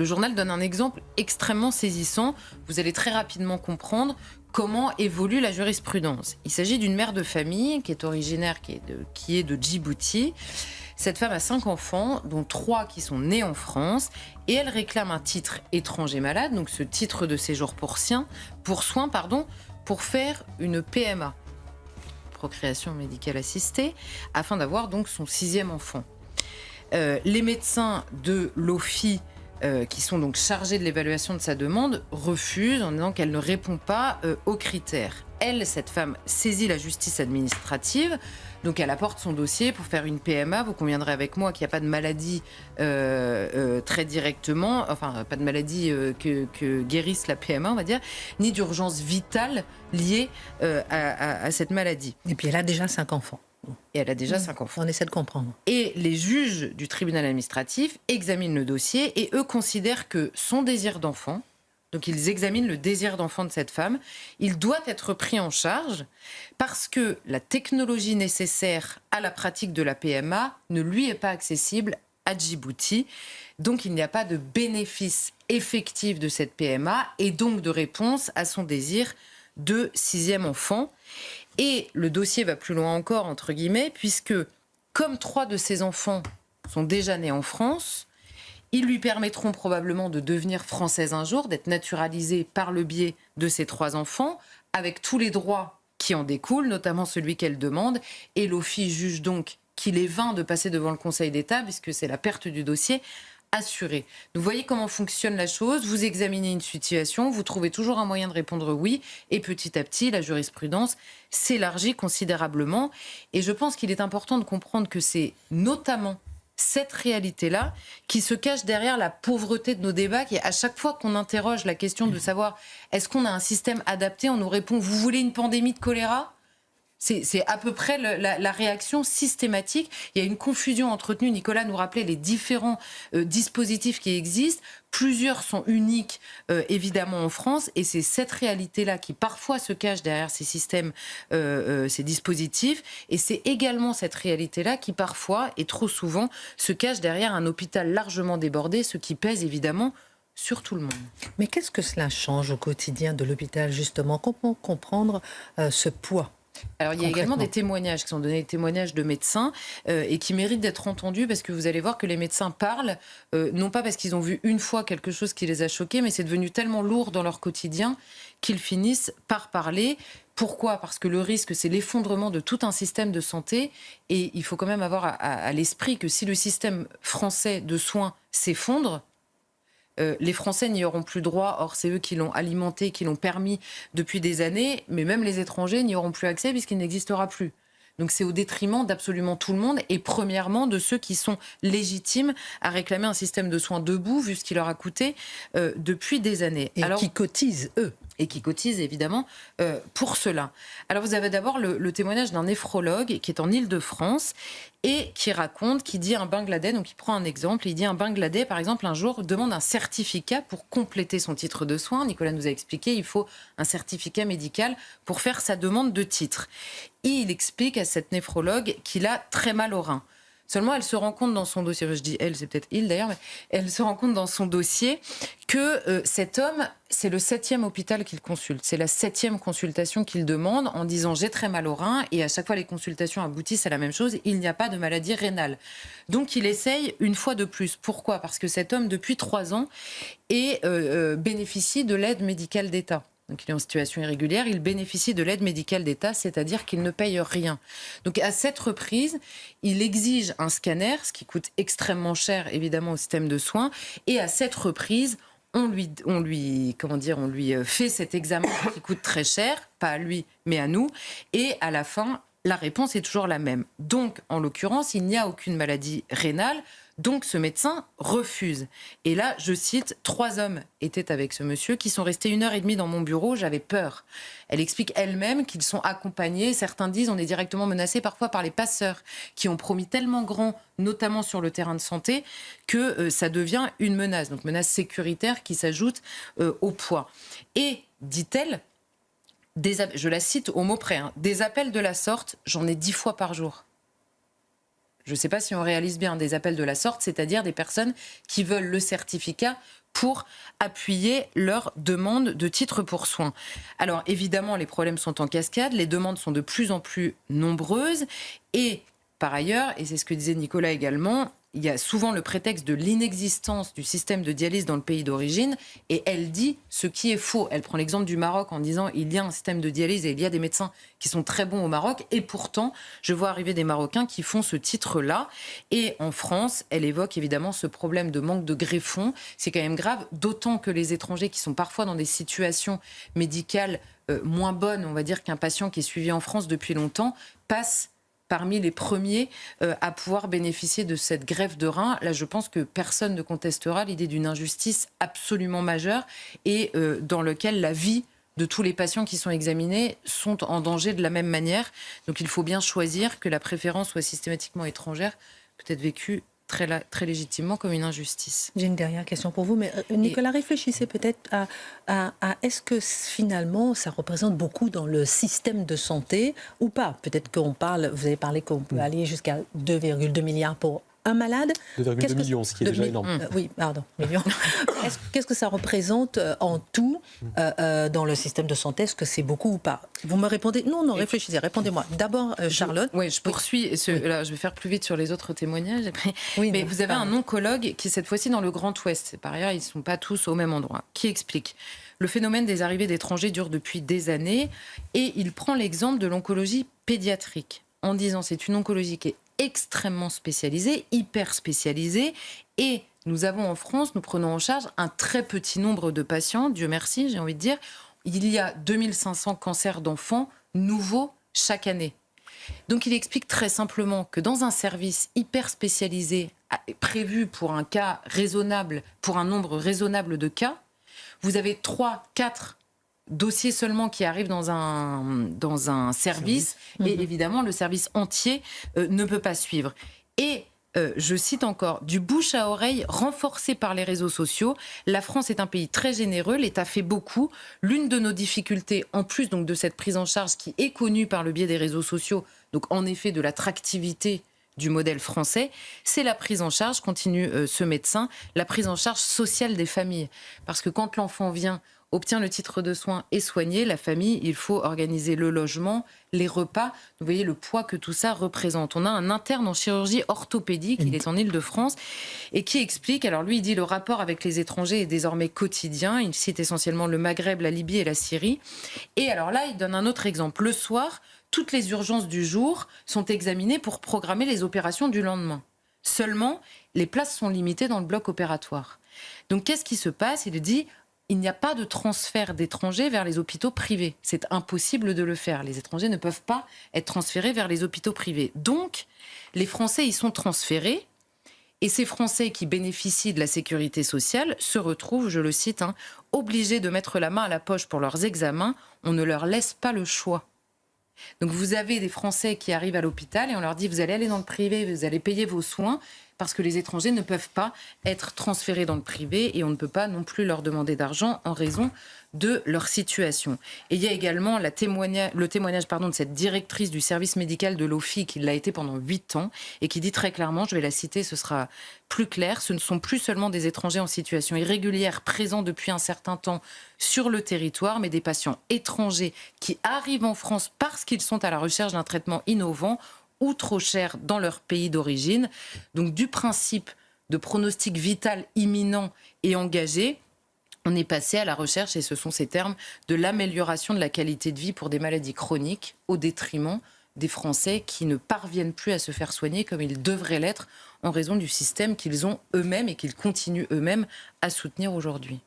Le journal donne un exemple extrêmement saisissant. Vous allez très rapidement comprendre comment évolue la jurisprudence. Il s'agit d'une mère de famille qui est originaire, qui est de Djibouti. Cette femme a 5 enfants, dont 3 qui sont nés en France, et elle réclame un titre étranger malade, donc ce titre de séjour pour soins, pour faire une PMA, procréation médicale assistée, afin d'avoir donc son 6e enfant. Les médecins de l'OFII, qui sont donc chargés de l'évaluation de sa demande, refusent en disant qu'elle ne répond pas aux critères. Elle, cette femme, saisit la justice administrative, donc elle apporte son dossier pour faire une PMA. Vous conviendrez avec moi qu'il n'y a pas de maladie très directement, enfin pas de maladie que guérisse la PMA, on va dire, ni d'urgence vitale liée à cette maladie. Et puis elle a déjà 5 enfants. Et elle a déjà 5 enfants. On essaie de comprendre. Et les juges du tribunal administratif examinent le dossier et eux considèrent que son désir d'enfant, donc ils examinent le désir d'enfant de cette femme, il doit être pris en charge parce que la technologie nécessaire à la pratique de la PMA ne lui est pas accessible à Djibouti. Donc il n'y a pas de bénéfice effectif de cette PMA et donc de réponse à son désir de 6e enfant. Et le dossier va plus loin encore, entre guillemets, puisque comme 3 de ses enfants sont déjà nés en France, ils lui permettront probablement de devenir française un jour, d'être naturalisée par le biais de ses 3 enfants, avec tous les droits qui en découlent, notamment celui qu'elle demande. Et l'OFII juge donc qu'il est vain de passer devant le Conseil d'État, puisque c'est la perte du dossier assurée. Vous voyez comment fonctionne la chose, vous examinez une situation, vous trouvez toujours un moyen de répondre oui, et petit à petit, la jurisprudence s'élargit considérablement. Et je pense qu'il est important de comprendre que c'est notamment cette réalité-là qui se cache derrière la pauvreté de nos débats, qui à chaque fois qu'on interroge la question de savoir est-ce qu'on a un système adapté, on nous répond « vous voulez une pandémie de choléra ?» C'est à peu près la réaction systématique. Il y a une confusion entretenue. Nicolas nous rappelait les différents dispositifs qui existent. Plusieurs sont uniques, évidemment, en France. Et c'est cette réalité-là qui, parfois, se cache derrière ces systèmes, ces dispositifs. Et c'est également cette réalité-là qui, parfois, et trop souvent, se cache derrière un hôpital largement débordé, ce qui pèse, évidemment, sur tout le monde. Mais qu'est-ce que cela change au quotidien de l'hôpital, justement? Comment comprendre ce poids? Alors, il y a également des témoignages qui sont donnés, des témoignages de médecins et qui méritent d'être entendus parce que vous allez voir que les médecins parlent, non pas parce qu'ils ont vu une fois quelque chose qui les a choqués, mais c'est devenu tellement lourd dans leur quotidien qu'ils finissent par parler. Pourquoi ? Parce que le risque, c'est l'effondrement de tout un système de santé et il faut quand même avoir à l'esprit que si le système français de soins s'effondre, les Français n'y auront plus droit. Or, c'est eux qui l'ont alimenté, qui l'ont permis depuis des années. Mais même les étrangers n'y auront plus accès puisqu'il n'existera plus. Donc c'est au détriment d'absolument tout le monde et premièrement de ceux qui sont légitimes à réclamer un système de soins debout vu ce qui leur a coûté depuis des années. Et qui cotisent, eux. Et qui cotisent évidemment pour cela. Alors vous avez d'abord le témoignage d'un néphrologue qui est en Île-de-France et qui raconte, qui dit un Bangladais, donc il prend un exemple, il dit un Bangladais par exemple un jour demande un certificat pour compléter son titre de soins. Nicolas nous a expliqué, il faut un certificat médical pour faire sa demande de titre. Et il explique à cette néphrologue qu'il a très mal au rein. Seulement, elle se rend compte dans son dossier, je dis elle, c'est peut-être il d'ailleurs, mais elle se rend compte dans son dossier que cet homme, c'est le 7e hôpital qu'il consulte. C'est la 7e consultation qu'il demande en disant j'ai très mal au rein et à chaque fois les consultations aboutissent à la même chose, il n'y a pas de maladie rénale. Donc il essaye une fois de plus. Pourquoi ? Parce que cet homme, depuis 3 ans, bénéficie de l'aide médicale d'État. Donc il est en situation irrégulière, il bénéficie de l'aide médicale d'État, c'est-à-dire qu'il ne paye rien. Donc à cette reprise, il exige un scanner, ce qui coûte extrêmement cher évidemment au système de soins, et à cette reprise, on lui fait cet examen qui coûte très cher, pas à lui mais à nous, et à la fin, la réponse est toujours la même. Donc en l'occurrence, il n'y a aucune maladie rénale. Donc ce médecin refuse. Et là, je cite, 3 hommes étaient avec ce monsieur qui sont restés 1h30 dans mon bureau, j'avais peur. Elle explique elle-même qu'ils sont accompagnés, certains disent on est directement menacés parfois par les passeurs qui ont promis tellement grand, notamment sur le terrain de santé, que ça devient une menace. Donc menace sécuritaire qui s'ajoute au poids. Et, dit-elle, je la cite au mot près, des appels de la sorte, j'en ai 10 fois par jour. Je ne sais pas si on réalise bien des appels de la sorte, c'est-à-dire des personnes qui veulent le certificat pour appuyer leur demande de titre pour soins. Alors évidemment, les problèmes sont en cascade, les demandes sont de plus en plus nombreuses et par ailleurs, et c'est ce que disait Nicolas également, il y a souvent le prétexte de l'inexistence du système de dialyse dans le pays d'origine et elle dit ce qui est faux. Elle prend l'exemple du Maroc en disant il y a un système de dialyse et il y a des médecins qui sont très bons au Maroc et pourtant je vois arriver des Marocains qui font ce titre-là. Et en France, elle évoque évidemment ce problème de manque de greffons. C'est quand même grave, d'autant que les étrangers qui sont parfois dans des situations médicales moins bonnes, on va dire qu'un patient qui est suivi en France depuis longtemps, passe parmi les premiers à pouvoir bénéficier de cette greffe de rein. Là, je pense que personne ne contestera l'idée d'une injustice absolument majeure et dans laquelle la vie de tous les patients qui sont examinés sont en danger de la même manière. Donc il faut bien choisir que la préférence soit systématiquement étrangère, peut-être vécue très légitimement comme une injustice. J'ai une dernière question pour vous, mais Nicolas, réfléchissez peut-être à est-ce que finalement ça représente beaucoup dans le système de santé ou pas? Peut-être qu'on parle, vous avez parlé qu'on peut aller jusqu'à 2,2 milliards pour un malade. 2,2 millions, ce qui est déjà énorme. Oui, pardon, millions. Qu'est-ce que ça représente en tout dans le système de santé? Est-ce que c'est beaucoup ou pas? Vous me répondez? Non, réfléchissez, répondez-moi. D'abord, Charlotte. Oui, je poursuis. Là, je vais faire plus vite sur les autres témoignages. Oui, mais vous avez un oncologue qui, cette fois-ci, dans le Grand Ouest, par ailleurs, ils ne sont pas tous au même endroit, qui explique le phénomène des arrivées d'étrangers dure depuis des années et il prend l'exemple de l'oncologie pédiatrique en disant c'est une oncologie qui est extrêmement spécialisée, hyper spécialisée et nous avons en France, nous prenons en charge un très petit nombre de patients, Dieu merci, j'ai envie de dire. Il y a 2500 cancers d'enfants nouveaux chaque année. Donc il explique très simplement que dans un service hyper spécialisé, prévu pour un cas raisonnable, pour un nombre raisonnable de cas, vous avez 3, 4 dossiers seulement qui arrivent dans un service et évidemment le service entier ne peut pas suivre. Et je cite encore, du bouche à oreille renforcé par les réseaux sociaux. La France est un pays très généreux, l'État fait beaucoup. L'une de nos difficultés, en plus donc de cette prise en charge qui est connue par le biais des réseaux sociaux, donc en effet de l'attractivité du modèle français, c'est la prise en charge, continue ce médecin, la prise en charge sociale des familles. Parce que quand l'enfant vient, obtient le titre de soins et soigné, la famille, il faut organiser le logement, les repas. Vous voyez le poids que tout ça représente. On a un interne en chirurgie orthopédique, il est en Île-de-France, et qui explique, alors lui il dit le rapport avec les étrangers est désormais quotidien, il cite essentiellement le Maghreb, la Libye et la Syrie. Et alors là, il donne un autre exemple. Le soir, toutes les urgences du jour sont examinées pour programmer les opérations du lendemain. Seulement, les places sont limitées dans le bloc opératoire. Donc qu'est-ce qui se passe? Il dit il n'y a pas de transfert d'étrangers vers les hôpitaux privés. C'est impossible de le faire. Les étrangers ne peuvent pas être transférés vers les hôpitaux privés. Donc, les Français y sont transférés. Et ces Français qui bénéficient de la sécurité sociale se retrouvent, je le cite, obligés de mettre la main à la poche pour leurs examens. On ne leur laisse pas le choix. Donc vous avez des Français qui arrivent à l'hôpital et on leur dit vous allez aller dans le privé, vous allez payer vos soins parce que les étrangers ne peuvent pas être transférés dans le privé et on ne peut pas non plus leur demander d'argent en raison de leur situation. Et il y a également le témoignage de cette directrice du service médical de l'OFI qui l'a été pendant 8 ans et qui dit très clairement, je vais la citer, ce sera plus clair, ce ne sont plus seulement des étrangers en situation irrégulière présents depuis un certain temps sur le territoire, mais des patients étrangers qui arrivent en France parce qu'ils sont à la recherche d'un traitement innovant ou trop cher dans leur pays d'origine. Donc du principe de pronostic vital imminent et engagé, on est passé à la recherche, et ce sont ces termes, de l'amélioration de la qualité de vie pour des maladies chroniques au détriment des Français qui ne parviennent plus à se faire soigner comme ils devraient l'être en raison du système qu'ils ont eux-mêmes et qu'ils continuent eux-mêmes à soutenir aujourd'hui.